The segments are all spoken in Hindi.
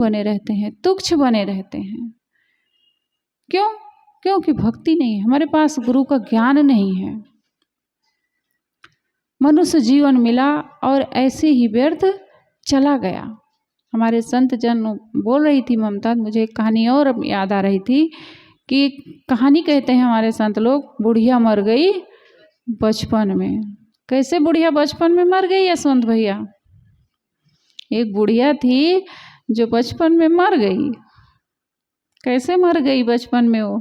बने रहते हैं, तुच्छ बने रहते हैं। क्यों? क्योंकि भक्ति नहीं है, हमारे पास गुरु का ज्ञान नहीं है। मनुष्य जीवन मिला और ऐसे ही व्यर्थ चला गया। हमारे संत जन बोल रही थी ममता, मुझे एक कहानी और याद आ रही थी कि कहानी कहते हैं हमारे संत लोग, बुढ़िया मर गई बचपन में। कैसे बुढ़िया बचपन में मर गई यशवंत भैया? एक बुढ़िया थी जो बचपन में मर गई। कैसे मर गई बचपन में वो?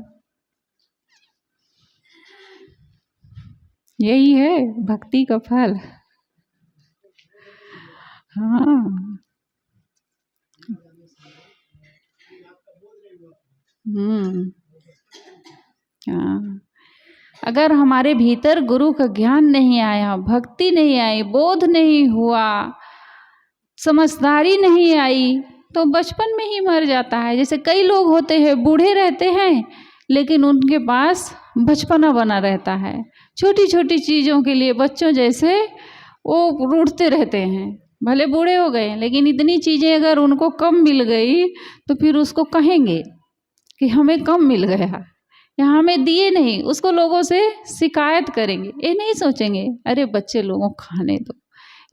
यही है भक्ति का फल। हाँ, हाँ। अगर हमारे भीतर गुरु का ज्ञान नहीं आया, भक्ति नहीं आई, बोध नहीं हुआ, समझदारी नहीं आई, तो बचपन में ही मर जाता है। जैसे कई लोग होते हैं बूढ़े रहते हैं लेकिन उनके पास बचपना बना रहता है। छोटी छोटी चीज़ों के लिए बच्चों जैसे वो रूठते रहते हैं। भले बूढ़े हो गए लेकिन इतनी चीज़ें अगर उनको कम मिल गई तो फिर उसको कहेंगे कि हमें कम मिल गया या हमें दिए नहीं, उसको लोगों से शिकायत करेंगे। ये नहीं सोचेंगे अरे बच्चे लोगों खाने दो,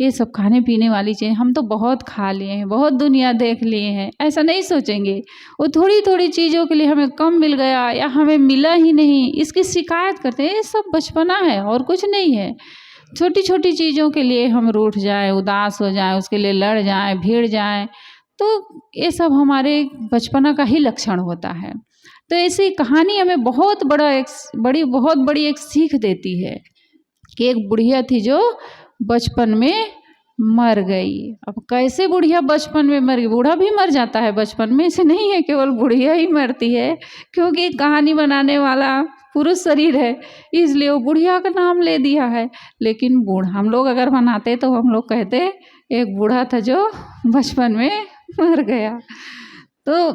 ये सब खाने पीने वाली चीज़ हम तो बहुत खा लिए हैं, बहुत दुनिया देख लिए हैं, ऐसा नहीं सोचेंगे। वो थोड़ी थोड़ी चीज़ों के लिए हमें कम मिल गया या हमें मिला ही नहीं, इसकी शिकायत करते हैं। ये सब बचपना है और कुछ नहीं है। छोटी छोटी चीज़ों के लिए हम रूठ जाएं, उदास हो जाएं, उसके लिए लड़ जाएं, भिड़ जाएं, तो ये सब हमारे बचपना का ही लक्षण होता है। तो ऐसी कहानी हमें बहुत बड़ी एक सीख देती है कि एक बुढ़िया थी जो बचपन में मर गई। अब कैसे बुढ़िया बचपन में मर गई? बूढ़ा भी मर जाता है बचपन में, ऐसे नहीं है केवल बुढ़िया ही मरती है, क्योंकि कहानी बनाने वाला पुरुष शरीर है इसलिए वो बुढ़िया का नाम ले दिया है। लेकिन बूढ़ा हम लोग अगर बनाते तो हम लोग कहते एक बूढ़ा था जो बचपन में मर गया। तो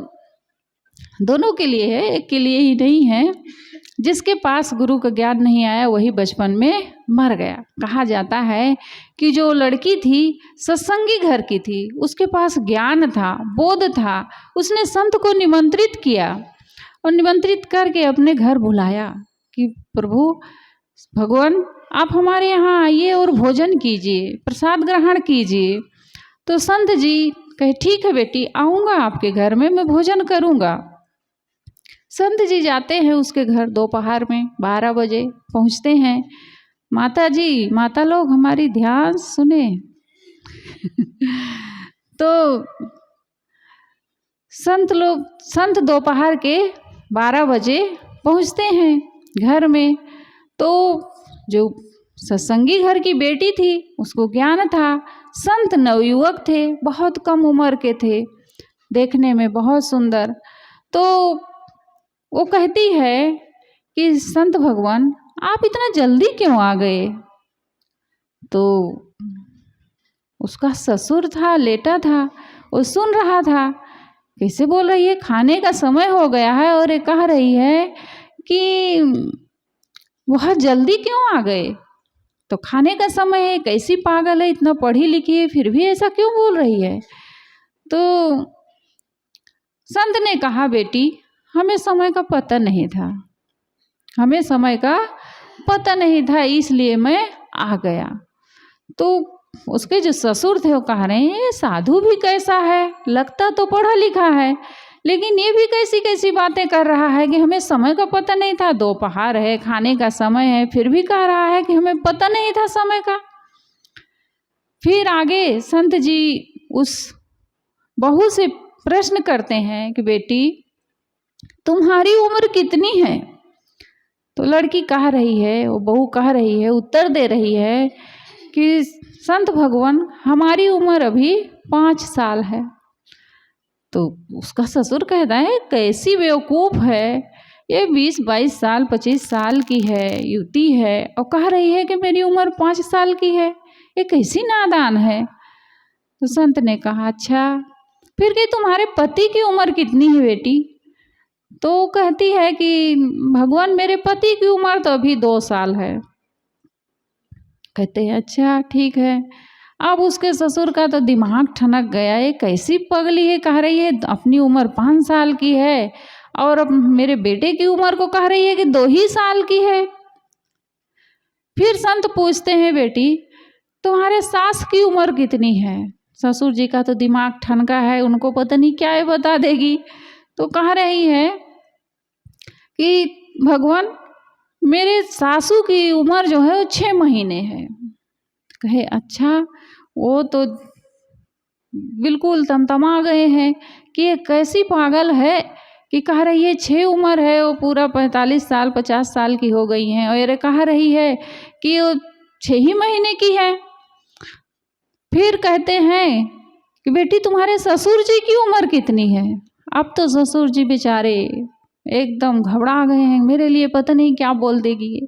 दोनों के लिए है, एक के लिए ही नहीं है। जिसके पास गुरु का ज्ञान नहीं आया वही बचपन में मर गया। कहा जाता है कि जो लड़की थी सत्संगी घर की थी, उसके पास ज्ञान था, बोध था, उसने संत को निमंत्रित किया और निमंत्रित करके अपने घर बुलाया कि प्रभु भगवान आप हमारे यहाँ आइए और भोजन कीजिए, प्रसाद ग्रहण कीजिए। तो संत जी कहे ठीक है बेटी, आऊँगा आपके घर में, मैं भोजन करूँगा। संत जी जाते हैं उसके घर, दोपहर में 12 बजे पहुँचते हैं। माता जी, माता लोग हमारी ध्यान सुने तो संत दोपहर के 12 बजे पहुँचते हैं घर में। तो जो सत्संगी घर की बेटी थी उसको ज्ञान था। संत नवयुवक थे, बहुत कम उम्र के थे, देखने में बहुत सुंदर। तो वो कहती है कि संत भगवान आप इतना जल्दी क्यों आ गए? तो उसका ससुर था, लेटा था, वो सुन रहा था। कैसे बोल रही है, खाने का समय हो गया है और ये कह रही है कि बहुत जल्दी क्यों आ गए? तो खाने का समय है, कैसी पागल है, इतना पढ़ी लिखी है फिर भी ऐसा क्यों बोल रही है? तो संत ने कहा बेटी हमें समय का पता नहीं था, हमें समय का पता नहीं था इसलिए मैं आ गया। तो उसके जो ससुर थे वो कह रहे हैं ये साधु भी कैसा है, लगता तो पढ़ा लिखा है लेकिन ये भी कैसी कैसी बातें कर रहा है कि हमें समय का पता नहीं था, दोपहर है, खाने का समय है, फिर भी कह रहा है कि हमें पता नहीं था समय का। फिर आगे संत जी उस बहू से प्रश्न करते हैं कि बेटी तुम्हारी उम्र कितनी है? तो लड़की कह रही है, वो बहू कह रही है, उत्तर दे रही है कि संत भगवान हमारी उम्र अभी 5 साल है। तो उसका ससुर कहता है कैसी बेवकूफ़ है, ये 20-22 साल 25 साल की है, युवती है और कह रही है कि मेरी उम्र 5 साल की है, ये कैसी नादान है। तो संत ने कहा अच्छा फिर कि तुम्हारे पति की उम्र कितनी है बेटी? तो कहती है कि भगवान मेरे पति की उम्र तो अभी 2 साल है। कहते हैं अच्छा ठीक है, अब उसके ससुर का तो दिमाग ठनक गया, ये कैसी पगली है, कह रही है अपनी उम्र 5 साल की है और अब मेरे बेटे की उम्र को कह रही है कि 2 ही साल की है। फिर संत पूछते हैं, बेटी तुम्हारे सास की उम्र कितनी है? ससुर जी का तो दिमाग ठनका है, उनको पता नहीं क्या है बता देगी। तो कह रही है कि भगवान मेरे सासू की उम्र जो है वो 6 महीने है। कहे अच्छा, वो तो बिल्कुल तमतमा गए हैं कि ये कैसी पागल है कि कह रही है 6 उम्र है, वो पूरा 45 साल 50 साल की हो गई हैं और ये कह रही है कि वो 6 ही महीने की है। फिर कहते हैं कि बेटी तुम्हारे ससुर जी की उम्र कितनी है? अब तो ससुर जी बेचारे एकदम घबरा गए हैं, मेरे लिए पता नहीं क्या बोल देगी ये।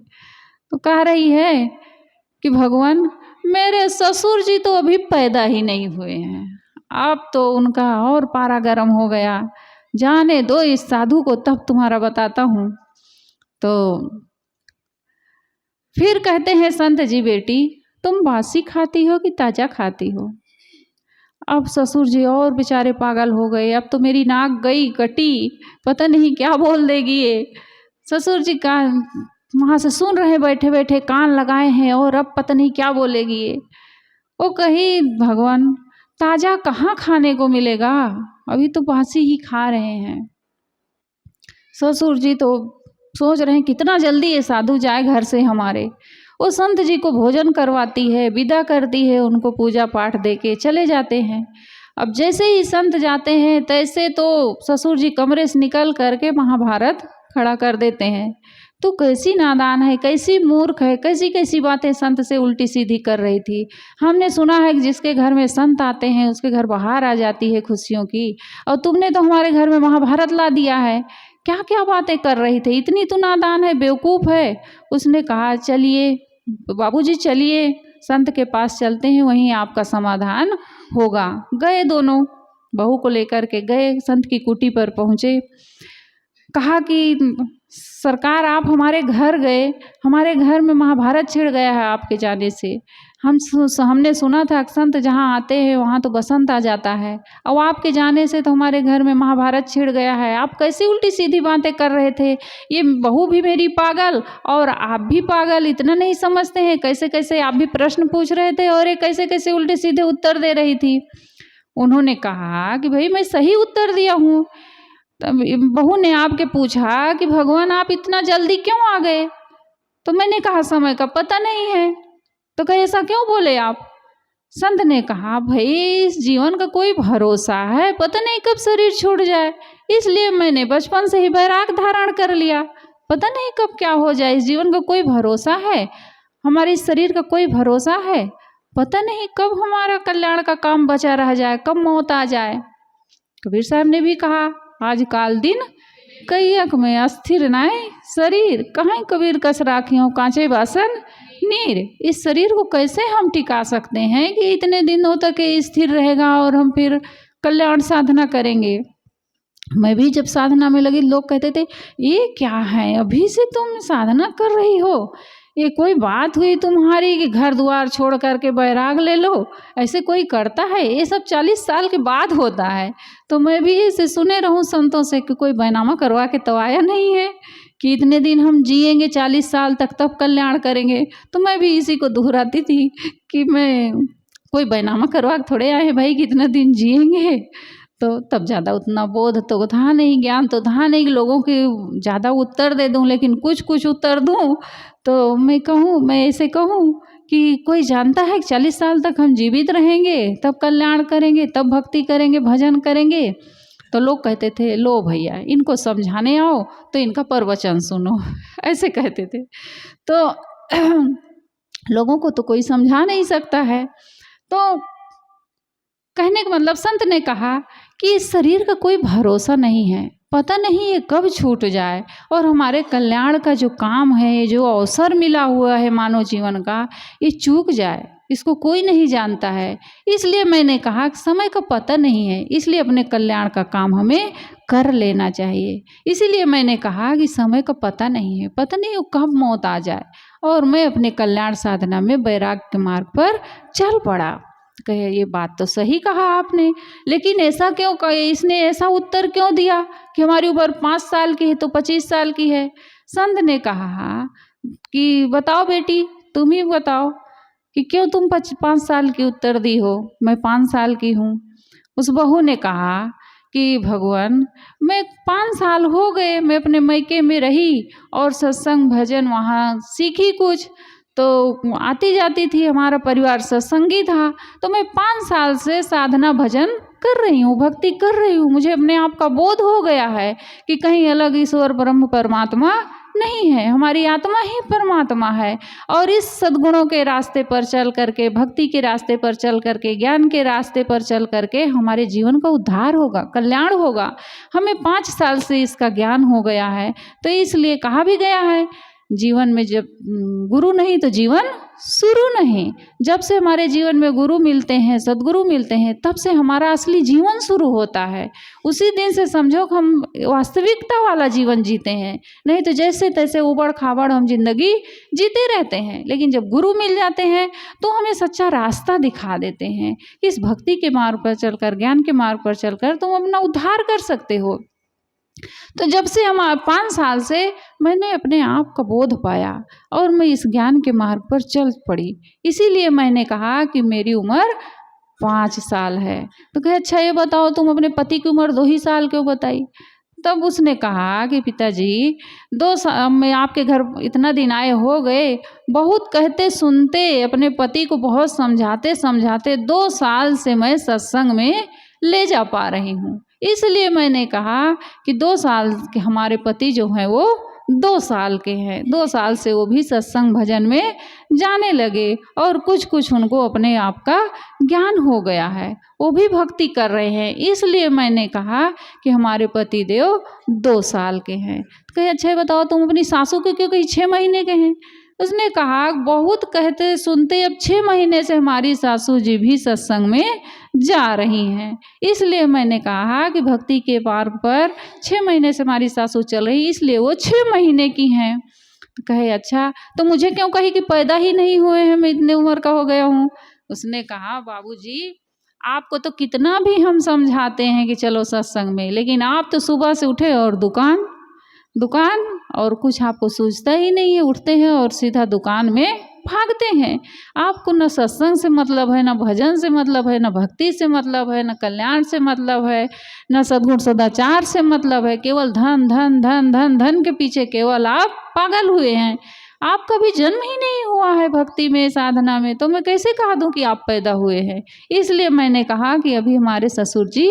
तो कह रही है कि भगवान मेरे ससुर जी तो अभी पैदा ही नहीं हुए हैं, अब तो उनका और पारा गर्म हो गया, जाने दो इस साधु को, तब तुम्हारा बताता हूँ। तो फिर कहते हैं संत जी, बेटी तुम बासी खाती हो कि ताजा खाती हो? अब ससुर जी और बेचारे पागल हो गए, अब तो मेरी नाक गई कटी, पता नहीं क्या बोल देगी ये। ससुर जी का वहाँ से सुन रहे बैठे बैठे, कान लगाए हैं और अब पता नहीं क्या बोलेगी ये। वो कही भगवान ताजा कहाँ खाने को मिलेगा, अभी तो बासी ही खा रहे हैं। ससुर जी तो सोच रहे हैं कितना जल्दी ये साधु जाए घर से हमारे। वो संत जी को भोजन करवाती है, विदा करती है, उनको पूजा पाठ दे के चले जाते हैं। अब जैसे ही संत जाते हैं तैसे तो ससुर जी कमरे से निकल करके महाभारत खड़ा कर देते हैं। तो कैसी नादान है, कैसी मूर्ख है, कैसी कैसी बातें संत से उल्टी सीधी कर रही थी। हमने सुना है कि जिसके घर में संत आते हैं उसके घर बाहर आ जाती है खुशियों की, और तुमने तो हमारे घर में महाभारत ला दिया है। क्या क्या बातें कर रही थी, इतनी तो नादान है, बेवकूफ़ है। उसने कहा चलिए बाबूजी, चलिए संत के पास चलते हैं, वहीं आपका समाधान होगा। गए दोनों, बहू को लेकर के गए, संत की कुटी पर पहुँचे। कहा कि सरकार आप हमारे घर गए, हमारे घर में महाभारत छिड़ गया है आपके जाने से। हमने सुना था संत जहाँ आते हैं वहाँ तो बसंत आ जाता है, और आपके जाने से तो हमारे घर में महाभारत छिड़ गया है। आप कैसी उल्टी सीधी बातें कर रहे थे, ये बहू भी मेरी पागल और आप भी पागल, इतना नहीं समझते हैं? कैसे कैसे आप भी प्रश्न पूछ रहे थे और ये कैसे कैसे उल्टे सीधे उत्तर दे रही थी। उन्होंने कहा कि भाई मैं सही उत्तर दिया हूँ। बहू ने आपके पूछा कि भगवान आप इतना जल्दी क्यों आ गए? तो मैंने कहा समय का पता नहीं है। तो कहे ऐसा क्यों बोले आप? संत ने कहा भाई इस जीवन का कोई भरोसा है, पता नहीं कब शरीर छूट जाए, इसलिए मैंने बचपन से ही वैराग धारण कर लिया। पता नहीं कब क्या हो जाए, इस जीवन का कोई भरोसा है, हमारे इस शरीर का कोई भरोसा है, पता नहीं कब हमारा कल्याण का काम बचा रह जाए, कब मौत आ जाए। कबीर साहब ने भी कहा आज काल दिन कैयक में अस्थिर नाय शरीर, कहाँ कबीर कस राखियों कांचे बासन नीर। इस शरीर को कैसे हम टिका सकते हैं कि इतने दिनों तक ये स्थिर रहेगा और हम फिर कल्याण साधना करेंगे। मैं भी जब साधना में लगी लोग कहते थे ये क्या है, अभी से तुम साधना कर रही हो, ये कोई बात हुई तुम्हारी कि घर द्वार छोड़ करके बैराग ले लो, ऐसे कोई करता है? ये सब 40 साल के बाद होता है। तो मैं भी इसे सुने रहूं संतों से कि कोई बैनामा करवा के तो आया नहीं है कि इतने दिन हम जिएंगे 40 साल तक तब कल्याण करेंगे। तो मैं भी इसी को दोहराती थी कि मैं कोई बैनामा करवा के थोड़े आए हैं भाई कि इतना दिन जिएंगे। तो तब ज़्यादा उतना बोध तो था नहीं, ज्ञान तो था नहीं कि लोगों के ज़्यादा उत्तर दे दूं, लेकिन कुछ कुछ उत्तर दूं। तो मैं ऐसे कहूँ कि कोई जानता है कि 40 साल तक हम जीवित रहेंगे तब कल्याण करेंगे, तब भक्ति करेंगे, भजन करेंगे। तो लोग कहते थे लो भैया इनको समझाने आओ तो इनका प्रवचन सुनो, ऐसे कहते थे। तो लोगों को तो कोई समझा नहीं सकता है। तो कहने का मतलब संत ने कहा कि इस शरीर का कोई भरोसा नहीं है, पता नहीं ये कब छूट जाए और हमारे कल्याण का जो काम है, ये जो अवसर मिला हुआ है मानव जीवन का, ये चूक जाए, इसको कोई नहीं जानता है। इसलिए मैंने कहा कि समय का पता नहीं है, इसलिए अपने कल्याण का काम हमें कर लेना चाहिए। इसीलिए मैंने कहा कि समय का पता नहीं है, पता नहीं वो कब मौत आ जाए। और मैं अपने कल्याण साधना में वैराग्य के मार्ग पर चल पड़ा। कहे ये बात तो सही कहा आपने, लेकिन ऐसा क्यों कहे, इसने ऐसा उत्तर क्यों दिया कि हमारी उम्र 5 साल की है तो 25 साल की है। संत ने कहा कि बताओ बेटी, तुम ही बताओ कि क्यों तुम 5 साल की उत्तर दी हो, मैं 5 साल की हूँ। उस बहू ने कहा कि भगवान, मैं 5 साल हो गए, मैं अपने मायके में रही और सत्संग भजन वहाँ सीखी कुछ, तो आती जाती थी, हमारा परिवार सत्संगी था, तो मैं 5 साल से साधना भजन कर रही हूँ, भक्ति कर रही हूँ। मुझे अपने आप का बोध हो गया है कि कहीं अलग ईश्वर ब्रह्म परमात्मा नहीं है, हमारी आत्मा ही परमात्मा है। और इस सद्गुणों के रास्ते पर चल करके, भक्ति के रास्ते पर चल करके, ज्ञान के रास्ते पर चल करके हमारे जीवन का उद्धार होगा, कल्याण होगा। हमें 5 साल से इसका ज्ञान हो गया है। तो इसलिए कहा भी गया है, जीवन में जब गुरु नहीं तो जीवन शुरू नहीं। जब से हमारे जीवन में गुरु मिलते हैं, सद्गुरु मिलते हैं, तब से हमारा असली जीवन शुरू होता है। उसी दिन से समझो कि हम वास्तविकता वाला जीवन जीते हैं, नहीं तो जैसे तैसे उबड़ खाबड़ हम जिंदगी जीते रहते हैं। लेकिन जब गुरु मिल जाते हैं तो हमें सच्चा रास्ता दिखा देते हैं कि इस भक्ति के मार्ग पर चलकर, ज्ञान के मार्ग पर चलकर तुम अपना उद्धार कर सकते हो। तो जब से हम 5 साल से मैंने अपने आप का बोध पाया और मैं इस ज्ञान के मार्ग पर चल पड़ी, इसीलिए मैंने कहा कि मेरी उम्र 5 साल है। तो कहे अच्छा ये बताओ, तुम अपने पति की उम्र 2 ही साल क्यों बताई। तब उसने कहा कि पिताजी 2 साल में आपके घर इतना दिन आए हो गए, बहुत कहते सुनते, अपने पति को बहुत समझाते समझाते 2 साल से मैं सत्संग में ले जा पा रही हूँ। इसलिए मैंने कहा कि 2 साल के हमारे पति जो हैं वो 2 साल के हैं, 2 साल से वो भी सत्संग भजन में जाने लगे और कुछ कुछ उनको अपने आप का ज्ञान हो गया है, वो भी भक्ति कर रहे हैं। इसलिए मैंने कहा कि हमारे पति देव 2 साल के हैं। तो कहे अच्छा बताओ, तुम अपनी सासू के क्यों कहीं 6 महीने के हैं। उसने कहा बहुत कहते सुनते अब 6 महीने से हमारी सासू जी भी सत्संग में जा रही हैं, इसलिए मैंने कहा कि भक्ति के मार्ग पर 6 महीने से हमारी सासू चल रही, इसलिए वो 6 महीने की हैं। तो कहे अच्छा तो मुझे क्यों कही कि पैदा ही नहीं हुए हैं, मैं इतने उम्र का हो गया हूँ। उसने कहा बाबूजी, आपको तो कितना भी हम समझाते हैं कि चलो सत्संग में, लेकिन आप तो सुबह से उठे और दुकान और कुछ आपको सूझता ही नहीं है, उठते हैं और सीधा दुकान में भागते हैं। आपको न सत्संग से मतलब है, न भजन से मतलब है, न भक्ति से मतलब है, न कल्याण से मतलब है, न सद्गुण सदाचार से मतलब है। केवल धन धन धन धन धन के पीछे केवल आप पागल हुए हैं। आपका भी जन्म ही नहीं हुआ है भक्ति में, साधना में, तो मैं कैसे कह दूं कि आप पैदा हुए हैं। इसलिए मैंने कहा कि अभी हमारे ससुर जी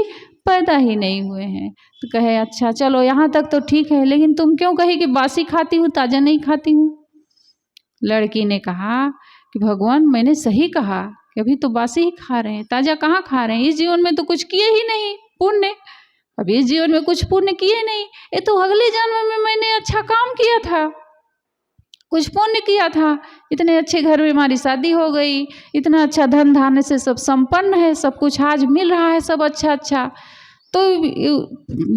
पैदा ही नहीं हुए हैं। तो कहे अच्छा चलो यहाँ तक तो ठीक है, लेकिन तुम क्यों कही कि बासी खाती हूँ, ताज़ा नहीं खाती हूँ। लड़की ने कहा कि भगवान मैंने सही कहा कि अभी तो बासी ही खा रहे हैं, ताज़ा कहाँ खा रहे हैं। इस जीवन में तो कुछ किए ही नहीं पुण्य, अभी इस जीवन में कुछ पुण्य किए नहीं, ये तो अगले जन्म में मैंने अच्छा काम किया था, कुछ पुण्य किया था, इतने अच्छे घर में हमारी शादी हो गई, इतना अच्छा धन धान्य से सब संपन्न है, सब कुछ आज मिल रहा है, सब अच्छा अच्छा, तो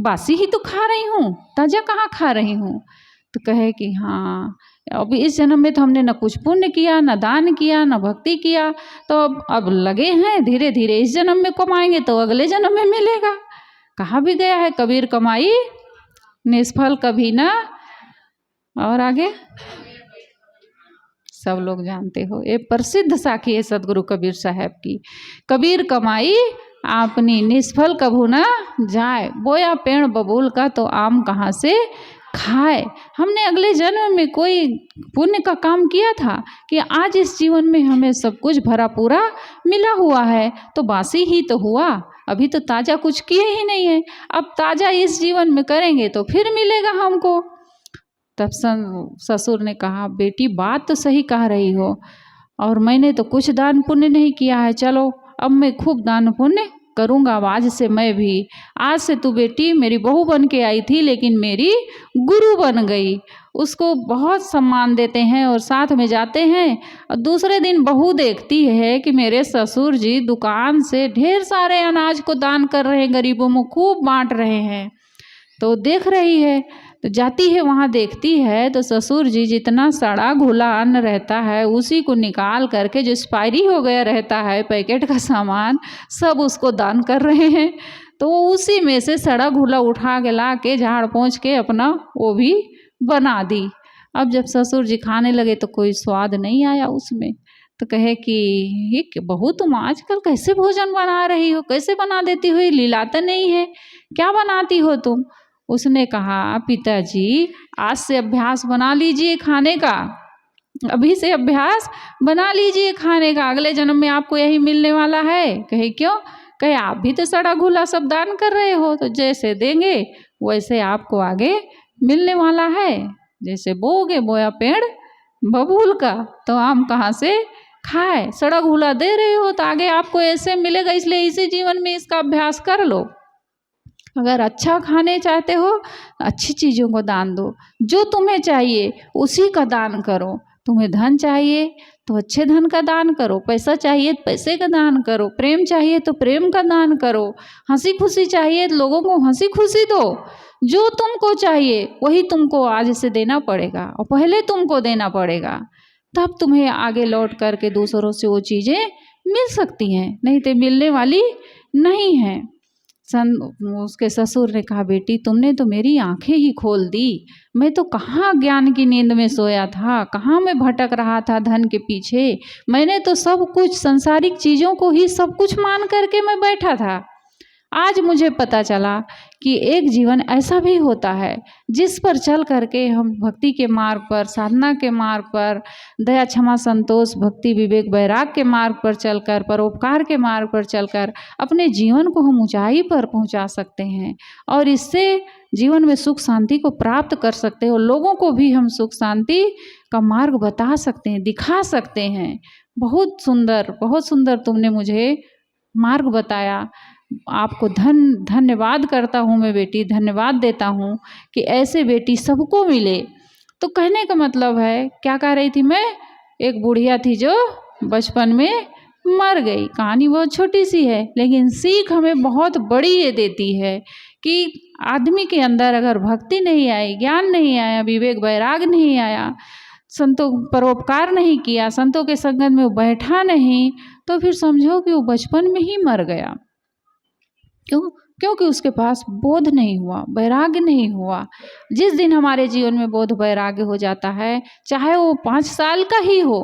बासी ही तो खा रही हूँ, ताज़ा कहाँ खा रही हूँ। तो कहे कि हाँ अभी इस जन्म में तो हमने न कुछ पुण्य किया, न दान किया, न भक्ति किया, तो अब लगे हैं धीरे धीरे इस जन्म में कमाएंगे तो अगले जन्म में मिलेगा। कहा भी गया है कबीर कमाई निष्फल कभी ना, और आगे सब लोग जानते हो, ये प्रसिद्ध साखी है सदगुरु कबीर साहब की। कबीर कमाई अपनी निष्फल कभू ना जाए, बोया पेड़ बबूल का तो आम कहाँ से खाए। हमने अगले जन्म में कोई पुण्य का काम किया था कि आज इस जीवन में हमें सब कुछ भरा पूरा मिला हुआ है, तो बासी ही तो हुआ, अभी तो ताज़ा कुछ किए ही नहीं है। अब ताज़ा इस जीवन में करेंगे तो फिर मिलेगा हमको। तब ससुर ने कहा बेटी बात तो सही कह रही हो, और मैंने तो कुछ दान पुण्य नहीं किया है, चलो अब मैं खूब दान पुण्य करूँगा। अब आज से मैं भी, आज से तू बेटी मेरी बहू बन के आई थी लेकिन मेरी गुरु बन गई। उसको बहुत सम्मान देते हैं और साथ में जाते हैं। और दूसरे दिन बहू देखती है कि मेरे ससुर जी दुकान से ढेर सारे अनाज को दान कर रहे हैं, गरीबों में खूब बांट रहे हैं, तो देख रही है। तो जाती है वहाँ, देखती है तो ससुर जी जितना सड़ा घुला अन्न रहता है उसी को निकाल करके, जो एक्सपायरी हो गया रहता है पैकेट का सामान, सब उसको दान कर रहे हैं। तो वो उसी में से सड़ा घुला उठा के ला के झाड़ पोंछ के अपना वो भी बना दी। अब जब ससुर जी खाने लगे तो कोई स्वाद नहीं आया उसमें। तो कहे कि ये बहू तुम आजकल कैसे भोजन बना रही हो, कैसे बना देती हो, ये लीला तो नहीं है, क्या बनाती हो तुम। उसने कहा पिताजी आज से अभ्यास बना लीजिए खाने का, अभी से अभ्यास बना लीजिए खाने का, अगले जन्म में आपको यही मिलने वाला है। कहे क्यों। कहे आप भी तो सड़ा घुला सब दान कर रहे हो, तो जैसे देंगे वैसे आपको आगे मिलने वाला है। जैसे बोओगे बोया पेड़ बबूल का, तो आम कहाँ से खाए, सड़ा घुला दे रहे हो तो आगे आपको ऐसे मिलेगा। इसलिए इसी जीवन में इसका अभ्यास कर लो। अगर अच्छा खाने चाहते हो अच्छी चीज़ों को दान दो, जो तुम्हें चाहिए उसी का दान करो। तुम्हें धन चाहिए तो अच्छे धन का दान करो, पैसा चाहिए तो पैसे का दान करो, प्रेम चाहिए तो प्रेम का दान करो, हंसी खुशी चाहिए तो लोगों को हंसी खुशी दो। जो तुमको चाहिए वही तुमको आज से देना पड़ेगा, और पहले तुमको देना पड़ेगा, तब तुम्हें आगे लौट करके दूसरों से वो चीज़ें मिल सकती हैं, नहीं तो मिलने वाली नहीं है। उसके ससुर ने कहा बेटी तुमने तो मेरी आंखें ही खोल दी, मैं तो कहाँ ज्ञान की नींद में सोया था, कहाँ मैं भटक रहा था धन के पीछे। मैंने तो सब कुछ संसारिक चीज़ों को ही सब कुछ मान करके मैं बैठा था। आज मुझे पता चला कि एक जीवन ऐसा भी होता है जिस पर चल करके हम भक्ति के मार्ग पर, साधना के मार्ग पर, दया क्षमा संतोष भक्ति विवेक वैराग के मार्ग पर चलकर, परोपकार के मार्ग पर चलकर अपने जीवन को हम ऊंचाई पर पहुंचा सकते हैं, और इससे जीवन में सुख शांति को प्राप्त कर सकते हैं, और लोगों को भी हम सुख शांति का मार्ग बता सकते हैं, दिखा सकते हैं। बहुत सुंदर तुमने मुझे मार्ग बताया। आपको धन्यवाद करता हूँ मैं बेटी, धन्यवाद देता हूँ कि ऐसे बेटी सबको मिले। तो कहने का मतलब है, क्या कह रही थी मैं, एक बुढ़िया थी जो बचपन में मर गई। कहानी बहुत छोटी सी है, लेकिन सीख हमें बहुत बड़ी ये देती है कि आदमी के अंदर अगर भक्ति नहीं आई, ज्ञान नहीं आया, विवेक वैराग नहीं आया, संतों परोपकार नहीं किया, संतों के संगत में वो बैठा नहीं, तो फिर समझो कि वो बचपन में ही मर गया। क्योंकि उसके पास बोध नहीं हुआ, वैराग्य नहीं हुआ। जिस दिन हमारे जीवन में बोध वैराग्य हो जाता है, चाहे वो 5 साल का ही हो,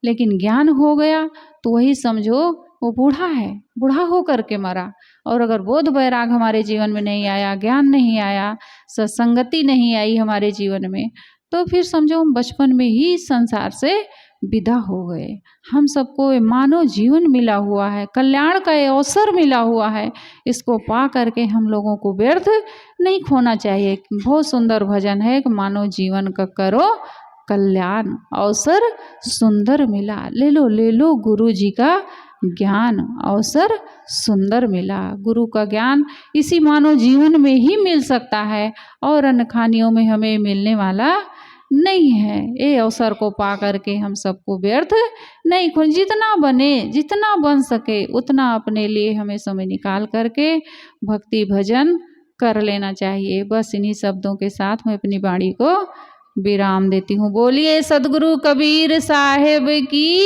लेकिन ज्ञान हो गया तो वही समझो वो बूढ़ा है, बूढ़ा हो करके मरा। और अगर बोध वैराग हमारे जीवन में नहीं आया, ज्ञान नहीं आया, सत्संगति नहीं आई हमारे जीवन में, तो फिर समझो हम बचपन में ही संसार से विदा हो गए। हम सबको मानव जीवन मिला हुआ है, कल्याण का अवसर मिला हुआ है, इसको पा करके हम लोगों को व्यर्थ नहीं खोना चाहिए। बहुत सुंदर भजन है कि मानव जीवन का करो कल्याण, अवसर सुंदर मिला, ले लो गुरु जी का ज्ञान, अवसर सुंदर मिला। गुरु का ज्ञान इसी मानव जीवन में ही मिल सकता है, और अन्य खानियों में हमें मिलने वाला नहीं है। ये अवसर को पा करके हम सबको व्यर्थ नहीं खोन, जितना बने, जितना बन सके उतना अपने लिए हमें समय निकाल करके भक्ति भजन कर लेना चाहिए। बस इन्हीं शब्दों के साथ मैं अपनी वाणी को विराम देती हूँ। बोलिए सद्गुरु कबीर साहेब की।